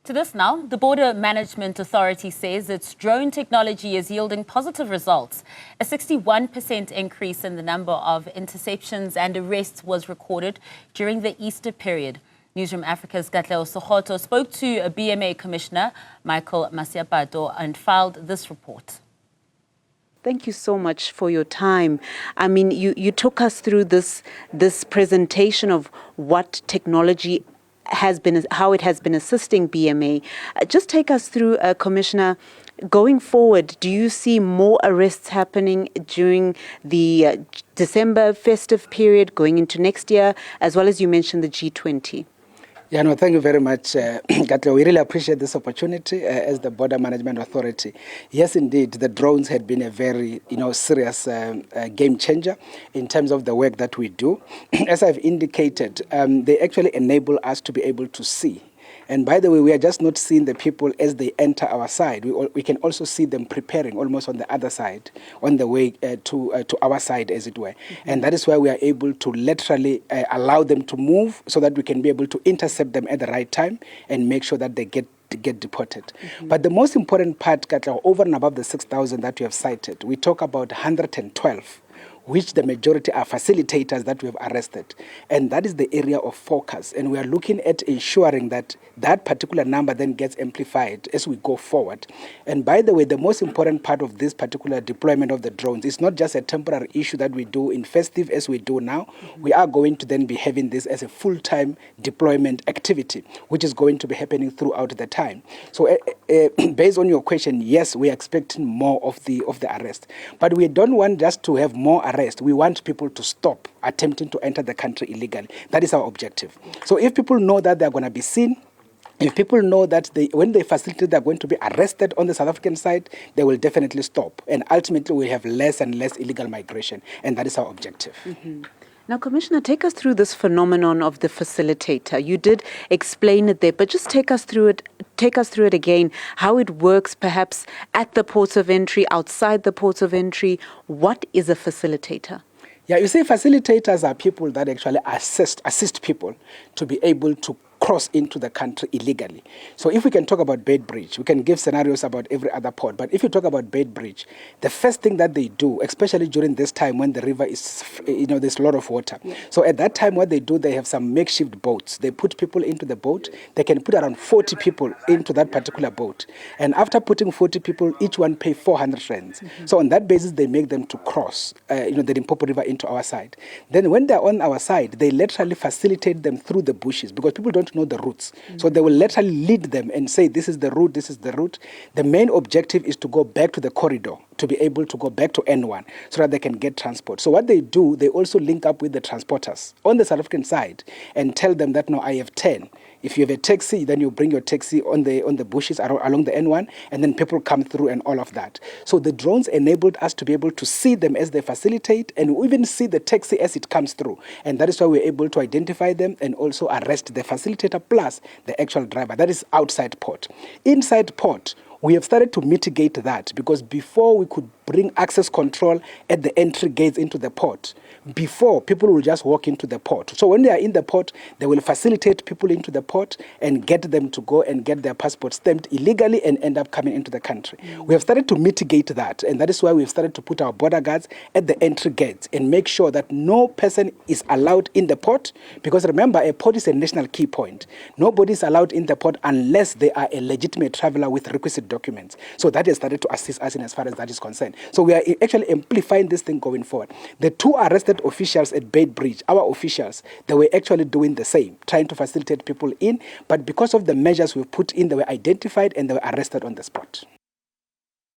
To this now, the Border Management Authority says its drone technology is yielding positive results. A 61% increase in the number of interceptions and arrests was recorded during the Easter period. Newzroom Afrika's Katleho Sekhotho spoke to a BMA Commissioner, Masiapato, and filed this report. Thank you so much for your time. I mean, you took us through this presentation of what technology has been, how it has been assisting BMA. Just take us through, Commissioner, going forward, do you see more arrests happening during the December festive period going into next year, as well as you mentioned the G20? Yeah, no, thank you very much, Katleho. We really appreciate this opportunity as the Border Management Authority. Yes, indeed, the drones had been a very, serious game changer in terms of the work that we do. As I've indicated, they actually enable us to be able to see. And by the way, we are just not seeing the people as they enter our side. We can also see them preparing almost on the other side, on the way to our side, as it were. Mm-hmm. And that is why we are able to literally allow them to move so that we can be able to intercept them at the right time and make sure that they get deported. Mm-hmm. But the most important part, Katleho, over and above the 6,000 that we have cited, we talk about 112. Which the majority are facilitators that we have arrested. And that is the area of focus. And we are looking at ensuring that that particular number then gets amplified as we go forward. And by the way, the most important part of this particular deployment of the drones is not just a temporary issue that we do in festive as we do now. Mm-hmm. We are going to then be having this as a full-time deployment activity, which is going to be happening throughout the time. So based on your question, yes, we are expecting more of the arrest. But we don't want just to have more arrest. We want people to stop attempting to enter the country illegally. That is our objective. So if people know that they're going to be seen, if people know that when they facilitate, they're going to be arrested on the South African side, they will definitely stop. And ultimately, we have less and less illegal migration. And that is our objective. Mm-hmm. Now, Commissioner, take us through this phenomenon of the facilitator. You did explain it there, but just take us through it again, how it works perhaps at the ports of entry, outside the ports of entry. What is a facilitator? Yeah, you see, facilitators are people that actually assist people to be able to cross into the country illegally. So if we can talk about Bait Bridge, we can give scenarios about every other port. But if you talk about Bait Bridge, the first thing that they do, especially during this time when the river is, there's a lot of water. Yeah. So at that time, what they do, they have some makeshift boats. They put people into the boat. They can put around 40 people into that particular boat. And after putting 40 people, each one pay 400 rands. Mm-hmm. So on that basis, they make them to cross, the Limpopo River into our side. Then when they're on our side, they literally facilitate them through the bushes because people don't know the routes. Mm-hmm. So they will literally lead them and say, this is the route, this is the route. The main objective is to go back to the corridor, to be able to go back to N1 so that they can get transport. So what they do, they also link up with the transporters on the South African side and tell them that, no, I have 10. If you have a taxi, then you bring your taxi on the bushes along the N1, and then people come through and all of that. So the drones enabled us to be able to see them as they facilitate and even see the taxi as it comes through. And that is why we're able to identify them and also arrest the facilitator plus the actual driver. That is outside port. Inside port, we have started to mitigate that because before we could bring access control at the entry gates into the port, before people will just walk into the port. So when they are in the port, they will facilitate people into the port and get them to go and get their passports stamped illegally and end up coming into the country. Mm-hmm. We have started to mitigate that, and that is why we've started to put our border guards at the entry gates and make sure that no person is allowed in the port, because remember, a port is a national key point. Nobody is allowed in the port unless they are a legitimate traveler with requisite documents. So that has started to assist us in as far as that is concerned. So we are actually amplifying this thing going forward. The two arrested officials at Bait Bridge, our officials, they were actually doing the same, trying to facilitate people in, but because of the measures we've put in, they were identified and they were arrested on the spot.